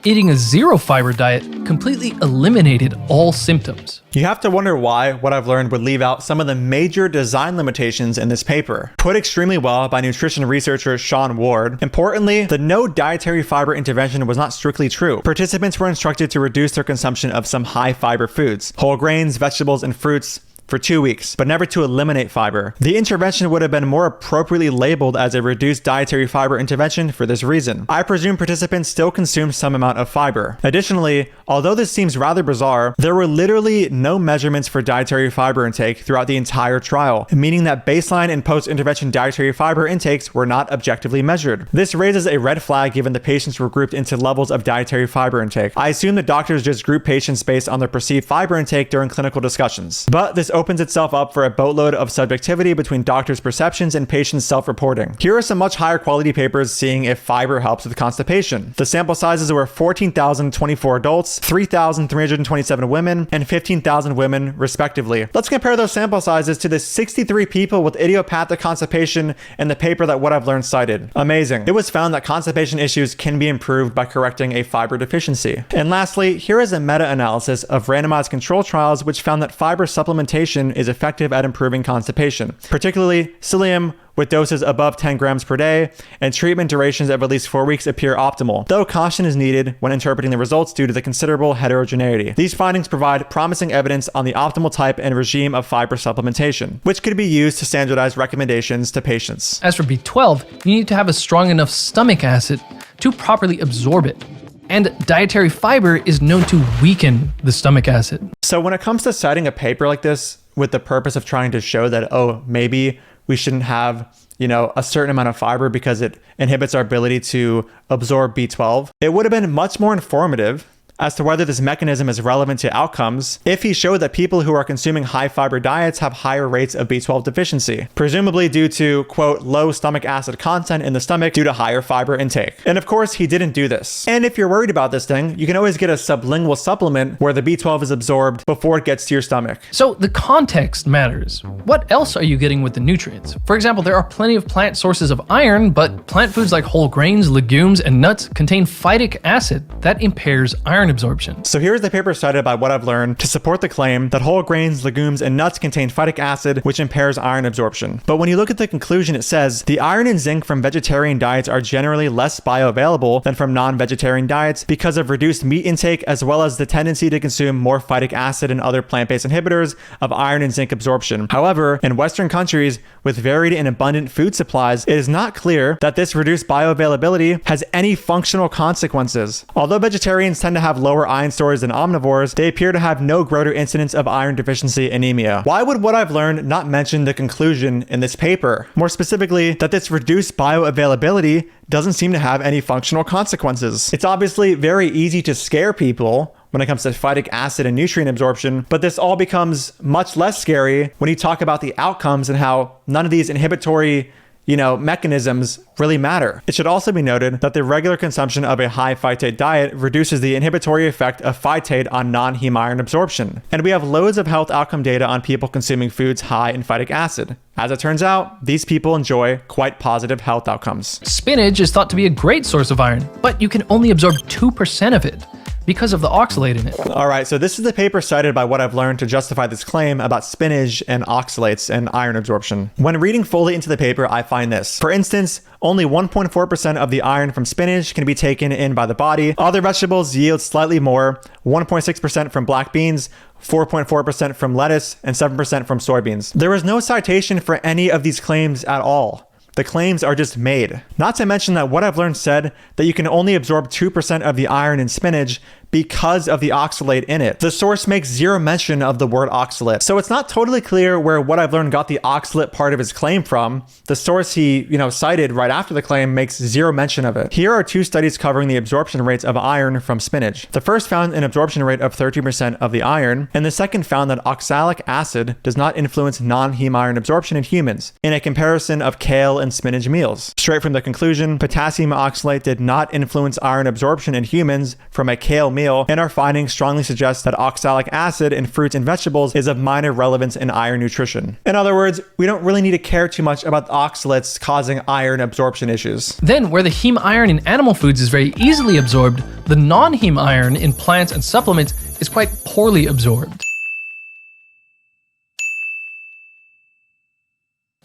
eating a zero fiber diet completely eliminated all symptoms. You have to wonder why what I've learned would leave out some of the major design limitations in this paper. Put extremely well by nutrition researcher Sean Ward. Importantly, the no dietary fiber intervention was not strictly true. Participants were instructed to reduce their consumption of some high fiber foods, whole grains, vegetables, and fruits, for 2 weeks, but never to eliminate fiber. The intervention would have been more appropriately labeled as a reduced dietary fiber intervention for this reason. I presume participants still consumed some amount of fiber. Additionally, although this seems rather bizarre, there were literally no measurements for dietary fiber intake throughout the entire trial, meaning that baseline and post-intervention dietary fiber intakes were not objectively measured. This raises a red flag given the patients were grouped into levels of dietary fiber intake. I assume the doctors just group patients based on their perceived fiber intake during clinical discussions. But this opens itself up for a boatload of subjectivity between doctors' perceptions and patients' self-reporting. Here are some much higher quality papers seeing if fiber helps with constipation. The sample sizes were 14,024 adults, 3,327 women, and 15,000 women, respectively. Let's compare those sample sizes to the 63 people with idiopathic constipation in the paper that What I've Learned cited. Amazing. It was found that constipation issues can be improved by correcting a fiber deficiency. And lastly, here is a meta-analysis of randomized control trials which found that fiber supplementation is effective at improving constipation, particularly psyllium with doses above 10 grams per day, and treatment durations of at least 4 weeks appear optimal, though caution is needed when interpreting the results due to the considerable heterogeneity. These findings provide promising evidence on the optimal type and regime of fiber supplementation, which could be used to standardize recommendations to patients. As for B12, you need to have a strong enough stomach acid to properly absorb it. And dietary fiber is known to weaken the stomach acid. So when it comes to citing a paper like this with the purpose of trying to show that, oh, maybe we shouldn't have, a certain amount of fiber because it inhibits our ability to absorb B12, it would have been much more informative as to whether this mechanism is relevant to outcomes if he showed that people who are consuming high fiber diets have higher rates of B12 deficiency, presumably due to, quote, low stomach acid content in the stomach due to higher fiber intake. And of course, he didn't do this. And if you're worried about this thing, you can always get a sublingual supplement where the B12 is absorbed before it gets to your stomach. So the context matters. What else are you getting with the nutrients? For example, there are plenty of plant sources of iron, but plant foods like whole grains, legumes, and nuts contain phytic acid that impairs iron absorption. So here's the paper cited by What I've Learned to support the claim that whole grains, legumes, and nuts contain phytic acid, which impairs iron absorption. But when you look at the conclusion, it says the iron and zinc from vegetarian diets are generally less bioavailable than from non-vegetarian diets because of reduced meat intake, as well as the tendency to consume more phytic acid and other plant-based inhibitors of iron and zinc absorption. However, in Western countries with varied and abundant food supplies, it is not clear that this reduced bioavailability has any functional consequences. Although vegetarians tend to have lower iron stores than omnivores, they appear to have no greater incidence of iron deficiency anemia. Why would What I've Learned not mention the conclusion in this paper? More specifically, that this reduced bioavailability doesn't seem to have any functional consequences. It's obviously very easy to scare people when it comes to phytic acid and nutrient absorption, but this all becomes much less scary when you talk about the outcomes and how none of these inhibitory mechanisms really matter. It should also be noted that the regular consumption of a high phytate diet reduces the inhibitory effect of phytate on non-heme iron absorption. And we have loads of health outcome data on people consuming foods high in phytic acid. As it turns out, these people enjoy quite positive health outcomes. Spinach is thought to be a great source of iron, but you can only absorb 2% of it. because of the oxalate in it. All right, so this is the paper cited by What I've Learned to justify this claim about spinach and oxalates and iron absorption. When reading fully into the paper, I find this. For instance, only 1.4% of the iron from spinach can be taken in by the body. Other vegetables yield slightly more, 1.6% from black beans, 4.4% from lettuce, and 7% from soybeans. There is no citation for any of these claims at all. The claims are just made. Not to mention that What I've Learned said that you can only absorb 2% of the iron in spinach because of the oxalate in it. The source makes zero mention of the word oxalate. So it's not totally clear where What I've Learned got the oxalate part of his claim from. The source he, cited right after the claim makes zero mention of it. Here are two studies covering the absorption rates of iron from spinach. The first found an absorption rate of 30% of the iron, and the second found that oxalic acid does not influence non-heme iron absorption in humans, in a comparison of kale and spinach meals. Straight from the conclusion, potassium oxalate did not influence iron absorption in humans from a kale meal, and our findings strongly suggest that oxalic acid in fruits and vegetables is of minor relevance in iron nutrition. In other words, we don't really need to care too much about the oxalates causing iron absorption issues. Then, where the heme iron in animal foods is very easily absorbed, the non-heme iron in plants and supplements is quite poorly absorbed.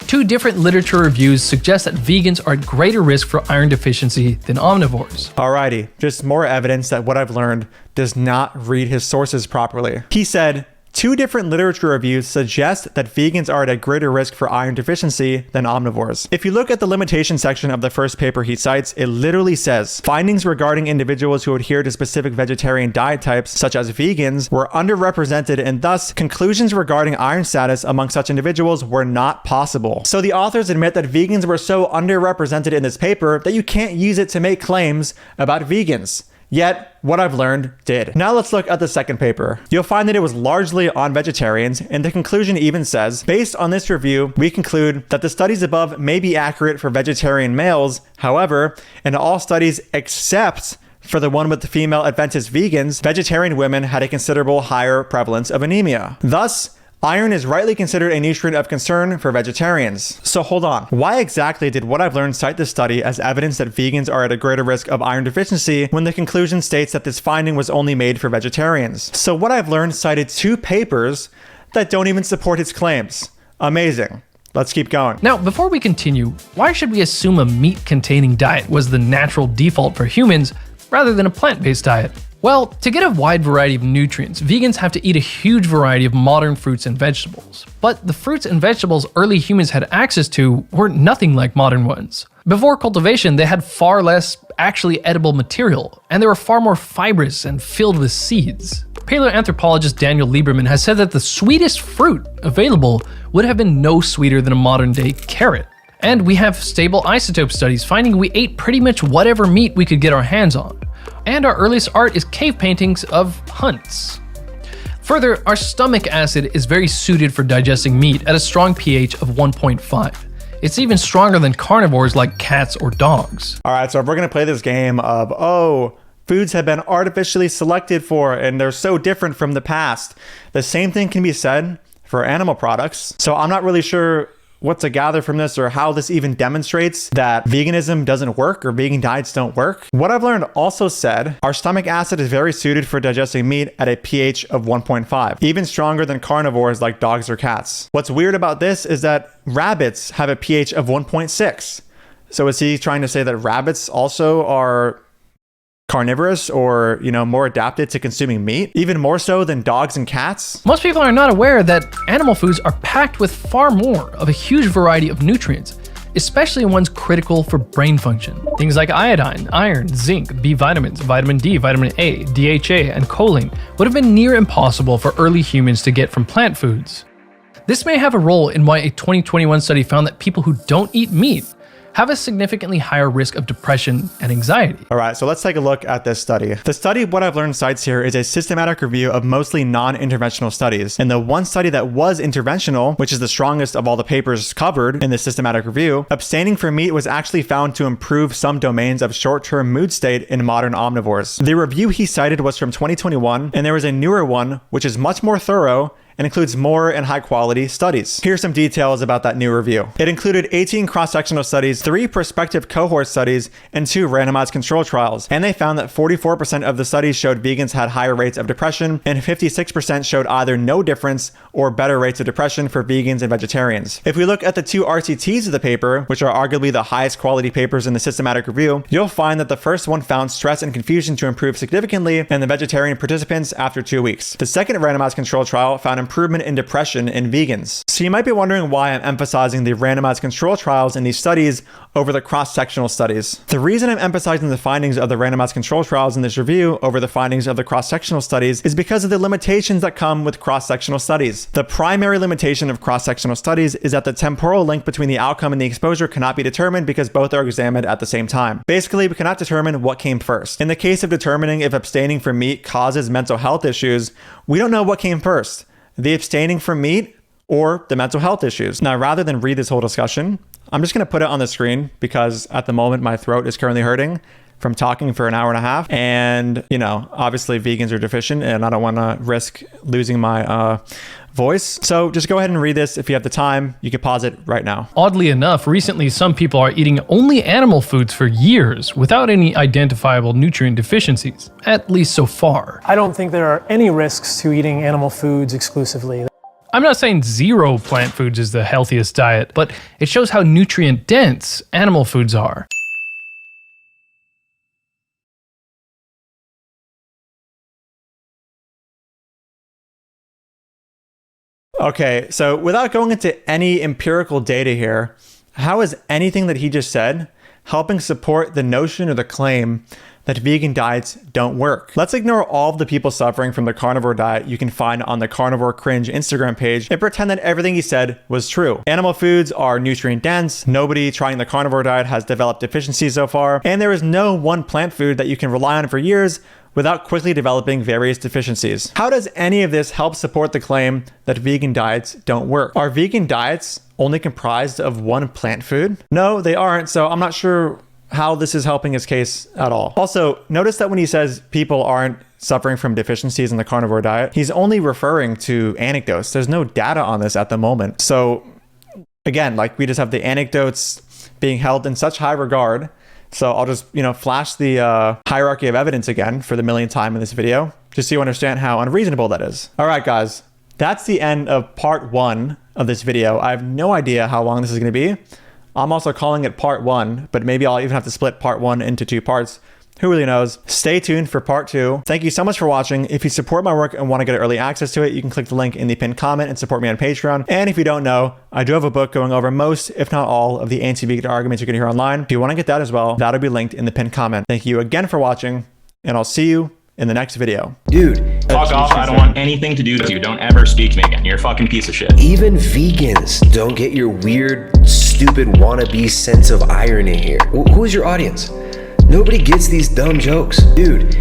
Two different literature reviews suggest that vegans are at greater risk for iron deficiency than omnivores. Alrighty, just more evidence that What I've Learned does not read his sources properly. He said, two different literature reviews suggest that vegans are at a greater risk for iron deficiency than omnivores. If you look at the limitation section of the first paper he cites, it literally says, findings regarding individuals who adhere to specific vegetarian diet types, such as vegans, were underrepresented, and thus conclusions regarding iron status among such individuals were not possible. So the authors admit that vegans were so underrepresented in this paper that you can't use it to make claims about vegans. Yet, What I've Learned did. Now let's look at the second paper. You'll find that it was largely on vegetarians, and the conclusion even says, based on this review, we conclude that the studies above may be accurate for vegetarian males. However, in all studies except for the one with the female Adventist vegans, vegetarian women had a considerable higher prevalence of anemia. Thus, iron is rightly considered a nutrient of concern for vegetarians. So hold on. Why exactly did What I've Learned cite this study as evidence that vegans are at a greater risk of iron deficiency when the conclusion states that this finding was only made for vegetarians? So What I've Learned cited two papers that don't even support his claims. Amazing. Let's keep going. Now, before we continue, why should we assume a meat-containing diet was the natural default for humans rather than a plant-based diet? Well, to get a wide variety of nutrients, vegans have to eat a huge variety of modern fruits and vegetables. But the fruits and vegetables early humans had access to were nothing like modern ones. Before cultivation, they had far less actually edible material, and they were far more fibrous and filled with seeds. Paleoanthropologist Daniel Lieberman has said that the sweetest fruit available would have been no sweeter than a modern-day carrot. And we have stable isotope studies finding we ate pretty much whatever meat we could get our hands on. And our earliest art is cave paintings of hunts. Further, our stomach acid is very suited for digesting meat at a strong pH of 1.5. It's even stronger than carnivores like cats or dogs. All right, so if we're going to play this game of, foods have been artificially selected for and they're so different from the past, the same thing can be said for animal products. So I'm not really sure what to gather from this or how this even demonstrates that veganism doesn't work or vegan diets don't work. What I've Learned also said, our stomach acid is very suited for digesting meat at a pH of 1.5, even stronger than carnivores like dogs or cats. What's weird about this is that rabbits have a pH of 1.6. So is he trying to say that rabbits also are carnivorous or, more adapted to consuming meat, even more so than dogs and cats? Most people are not aware that animal foods are packed with far more of a huge variety of nutrients, especially ones critical for brain function. Things like iodine, iron, zinc, B vitamins, vitamin D, vitamin A, DHA, and choline would have been near impossible for early humans to get from plant foods. This may have a role in why a 2021 study found that people who don't eat meat have a significantly higher risk of depression and anxiety. All right, so let's take a look at this study. The study What I've Learned cites here is a systematic review of mostly non-interventional studies. And the one study that was interventional, which is the strongest of all the papers covered in the systematic review, abstaining from meat was actually found to improve some domains of short-term mood state in modern omnivores. The review he cited was from 2021, and there was a newer one, which is much more thorough, and includes more and high quality studies. Here's some details about that new review. It included 18 cross-sectional studies, 3 prospective cohort studies, and 2 randomized control trials. And they found that 44% of the studies showed vegans had higher rates of depression, and 56% showed either no difference or better rates of depression for vegans and vegetarians. If we look at the 2 RCTs of the paper, which are arguably the highest quality papers in the systematic review, you'll find that the first one found stress and confusion to improve significantly in the vegetarian participants after 2 weeks. The second randomized control trial found improvement in depression in vegans. So you might be wondering why I'm emphasizing the randomized control trials in these studies over the cross-sectional studies. The reason I'm emphasizing the findings of the randomized control trials in this review over the findings of the cross-sectional studies is because of the limitations that come with cross-sectional studies. The primary limitation of cross-sectional studies is that the temporal link between the outcome and the exposure cannot be determined because both are examined at the same time. Basically, we cannot determine what came first. In the case of determining if abstaining from meat causes mental health issues, we don't know what came first, the abstaining from meat or the mental health issues. Now, rather than read this whole discussion, I'm just going to put it on the screen because at the moment my throat is currently hurting from talking for an hour and a half. And, you know, obviously vegans are deficient and I don't want to risk losing my voice. So just go ahead and read this. If you have the time, you can pause it right now. Oddly enough, recently some people are eating only animal foods for years without any identifiable nutrient deficiencies, at least so far. I don't think there are any risks to eating animal foods exclusively. I'm not saying zero plant foods is the healthiest diet, but it shows how nutrient dense animal foods are. Okay, so without going into any empirical data here, how is anything that he just said helping support the notion or the claim that vegan diets don't work? Let's ignore all of the people suffering from the carnivore diet you can find on the Carnivore Cringe Instagram page and pretend that everything he said was true. Animal foods are nutrient dense, nobody trying the carnivore diet has developed deficiencies so far, and there is no one plant food that you can rely on for years without quickly developing various deficiencies. How does any of this help support the claim that vegan diets don't work? Are vegan diets only comprised of one plant food? No, they aren't, so I'm not sure how this is helping his case at all. Also, notice that when he says people aren't suffering from deficiencies in the carnivore diet, he's only referring to anecdotes. There's no data on this at the moment. So again, like we just have the anecdotes being held in such high regard. So I'll just, flash the hierarchy of evidence again for the millionth time in this video, just so you understand how unreasonable that is. All right, guys, that's the end of part 1 of this video. I have no idea how long this is going to be. I'm also calling it part 1, but maybe I'll even have to split part 1 into 2 parts. Who really knows? Stay tuned for part 2. Thank you so much for watching. If you support my work and want to get early access to it, you can click the link in the pinned comment and support me on Patreon. And if you don't know, I do have a book going over most, if not all, of the anti-vegan arguments you can hear online. If you want to get that as well, that'll be linked in the pinned comment. Thank you again for watching, and I'll see you in the next video. Dude, fuck off. I don't want anything to do with you. Don't ever speak to me again. You're a fucking piece of shit. Even vegans don't get your weird, stupid wannabe sense of irony here. Who is your audience? Nobody gets these dumb jokes. Dude,